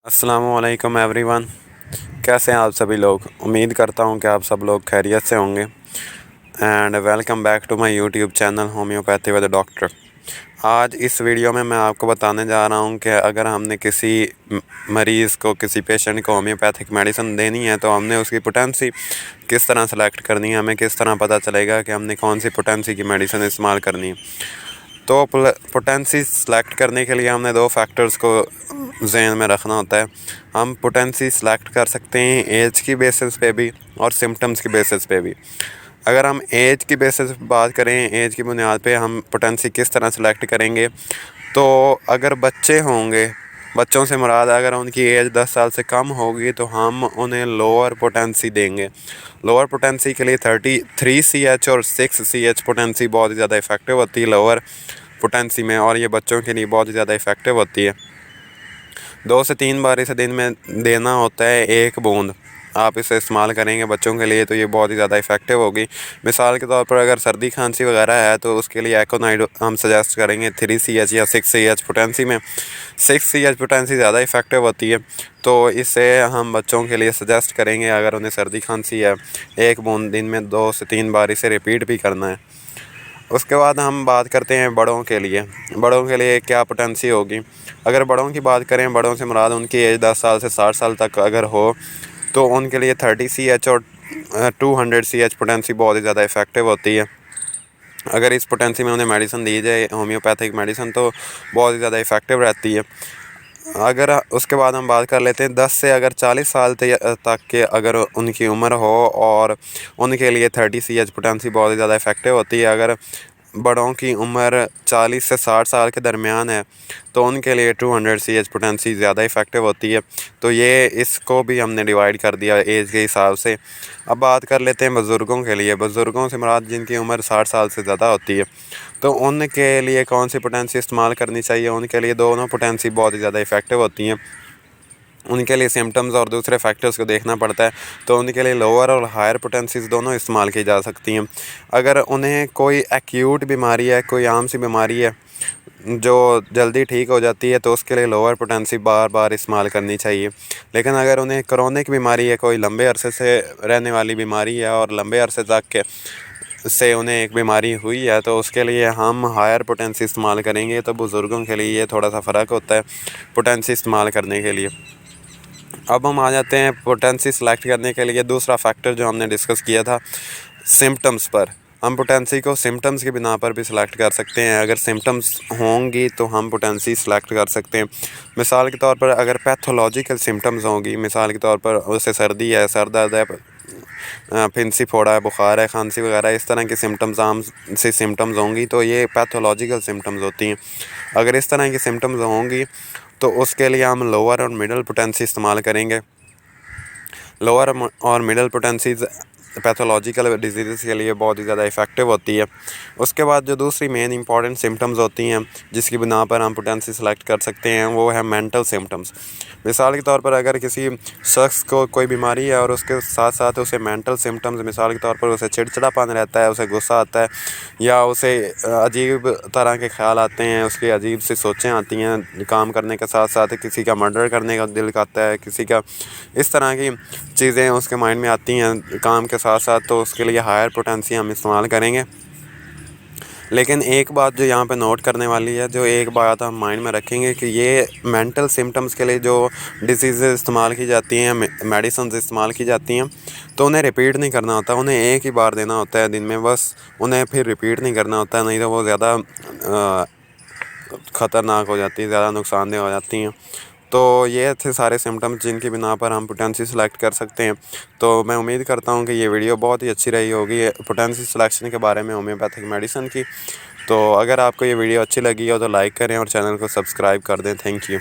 अस्सलामुअलैकुम एवरीवन। कैसे हैं आप सभी लोग? उम्मीद करता हूं कि आप सब लोग खैरियत से होंगे। And welcome back to my YouTube channel homeopathy with doctor. आज इस वीडियो में मैं आपको बताने जा रहा हूं कि अगर हमने किसी मरीज़ को, किसी पेशेंट को होम्योपैथिक मेडिसिन देनी है तो हमने उसकी पोटेंसी किस तरह सेलेक्ट करनी है, हमें किस तरह पता चलेगा कि हमने कौन सी पोटेंसी की मेडिसिन इस्तेमाल करनी है। तो पोटेंसी सेलेक्ट करने के लिए हमने दो फैक्टर्स को जहन में रखना होता है। हम पोटेंसी सेलेक्ट कर सकते हैं एज की बेसिस पे भी और सिम्टम्स की बेसिस पे भी। अगर हम एज की बेसिस पे बात करें, एज की बुनियाद पे हम पोटेंसी किस तरह सेलेक्ट करेंगे, तो अगर बच्चे होंगे, बच्चों से मुराद अगर उनकी एज 10 साल से कम होगी तो हम उन्हें लोअर पोटेंसी देंगे। लोअर पोटेंसी के लिए 33 CH और 6 CH पोटेंसी बहुत ही ज़्यादा इफ़ेक्टिव होती है लोअर पोटेंसी में, और ये बच्चों के लिए बहुत ही ज़्यादा इफ़ेक्टिव होती है। 2 से 3 बार इसे दिन में देना होता है, 1 बूंद आप इसे इस्तेमाल करेंगे बच्चों के लिए तो ये बहुत ही ज़्यादा इफ़ेक्टिव होगी। मिसाल के तौर पर अगर सर्दी खांसी वगैरह है तो उसके लिए एकोनाइड हम सजेस्ट करेंगे 3 CH या 6 CH पोटेंसी में। 6 CH पोटेंसी ज़्यादा इफ़ेक्टिव होती है, तो इसे हम बच्चों के लिए सजेस्ट करेंगे। अगर उन्हें सर्दी खांसी है, 1 बूंद दिन में 2 से 3 बार इसे रिपीट भी करना है। उसके बाद हम बात करते हैं बड़ों के लिए। बड़ों के लिए क्या पोटेंसी होगी? अगर बड़ों की बात करें, बड़ों से मुराद उनकी एज 10 साल से 60 साल तक अगर हो तो उनके लिए 30 CH और 200 CH पोटेंसी बहुत ही ज़्यादा इफ़ेक्टिव होती है। अगर इस पोटेंसी में उन्हें मेडिसिन दी जाए, होम्योपैथिक मेडिसिन, तो बहुत ही ज़्यादा इफ़ेक्टिव रहती है। अगर उसके बाद हम बात कर लेते हैं 10 से अगर 40 साल तक के अगर उनकी उम्र हो और उनके लिए 30 CH पोटेंसी बहुत ही ज़्यादा इफ़ेक्टिव होती है। अगर बड़ों की उम्र 40 से 60 साल के दरमियान है तो उनके लिए 200 CH पोटेंसी ज़्यादा इफ़ेक्टिव होती है। तो ये इसको भी हमने डिवाइड कर दिया एज के हिसाब से। अब बात कर लेते हैं बुज़ुर्गों के लिए। बुज़ुर्गों से मुराद जिनकी उम्र 60 साल से ज़्यादा होती है, तो उनके लिए कौन सी पोटेंसी इस्तेमाल करनी चाहिए? उनके लिए दोनों पोटेंसी बहुत ही ज़्यादा इफ़ेक्टिव होती हैं। उनके लिए सिम्टम्स और दूसरे फैक्टर्स को देखना पड़ता है, तो उनके लिए लोअर और हायर पोटेंसीज़ दोनों इस्तेमाल की जा सकती हैं। अगर उन्हें कोई एक्यूट बीमारी है, कोई आम सी बीमारी है जो जल्दी ठीक हो जाती है, तो उसके लिए लोअर पोटेंसी बार बार इस्तेमाल करनी चाहिए। लेकिन अगर उन्हें क्रोनिक बीमारी है, कोई लंबे अरसे से रहने वाली बीमारी है और लंबे अरसे तक के से उन्हें एक बीमारी हुई है, तो उसके लिए हम हायर पोटेंसी इस्तेमाल करेंगे। तो बुज़ुर्गों के लिए ये थोड़ा सा फ़र्क होता है पोटेंसी इस्तेमाल करने के लिए। अब हम आ जाते हैं पोटेंसी सेलेक्ट करने के लिए दूसरा फैक्टर जो हमने डिस्कस किया था, सिम्टम्स पर। हम पोटेंसी को सिम्टम्स की बिना पर भी सिलेक्ट कर सकते हैं। अगर सिम्टम्स होंगी तो हम पोटेंसी सेलेक्ट कर सकते हैं। मिसाल के तौर पर अगर पैथोलॉजिकल सिम्टम्स होंगी, मिसाल के तौर पर उसे सर्दी है, सर दर्द है, फिंसी फोड़ा है, बुखार है, खांसी वगैरह, इस तरह के सिम्टम्स आम से सिम्टम्स होंगी तो ये पैथोलॉजिकल सिम्टम्स होती हैं। अगर इस तरह की सिम्टम्स होंगी तो उसके लिए हम लोअर और मिडल पोटेंसी इस्तेमाल करेंगे। लोअर और मिडल पोटेंसीज पैथोलॉजिकल डिजीज़ के लिए बहुत ही ज़्यादा इफ़ेक्टिव होती है। उसके बाद जो दूसरी मेन इंपॉर्टेंट सिम्टम्स होती हैं जिसकी बिना पर हम पोटेंसी सेलेक्ट कर सकते हैं, वो है मेंटल सिम्टम्स। मिसाल के तौर पर अगर किसी शख्स को कोई बीमारी है और उसके साथ साथ उसे मेंटल सिम्टम्स, मिसाल के तौर पर उसे चिड़चिड़ापन रहता है, उसे गुस्सा आता है, या उसे अजीब तरह के ख्याल आते हैं, उसकी अजीब सी सोचें आती हैं, काम करने के साथ साथ किसी का मर्डर करने का दिल करता है, किसी का इस तरह की चीज़ें उसके माइंड में आती हैं काम के साथ साथ, तो उसके लिए हायर पोटेंसी हम इस्तेमाल करेंगे। लेकिन एक बात जो यहाँ पे नोट करने वाली है, जो एक बात हम माइंड में रखेंगे कि ये मेंटल सिम्टम्स के लिए जो डिसीज़ इस्तेमाल की जाती हैं, मेडिसिन इस्तेमाल की जाती हैं, तो उन्हें रिपीट नहीं करना होता, उन्हें एक ही बार देना होता है दिन में बस। उन्हें फिर रिपीट नहीं करना होता, नहीं तो वो ज़्यादा ख़तरनाक हो जाती है, ज़्यादा नुकसानदेह हो जाती हैं। तो ये थे सारे सिम्टम्स जिनकी बिना पर हम पोटेंसी सेलेक्ट कर सकते हैं। तो मैं उम्मीद करता हूँ कि ये वीडियो बहुत ही अच्छी रही होगी पोटेंसी सिलेक्शन के बारे में होम्योपैथिक मेडिसिन की। तो अगर आपको ये वीडियो अच्छी लगी हो तो लाइक करें और चैनल को सब्सक्राइब कर दें। Thank you.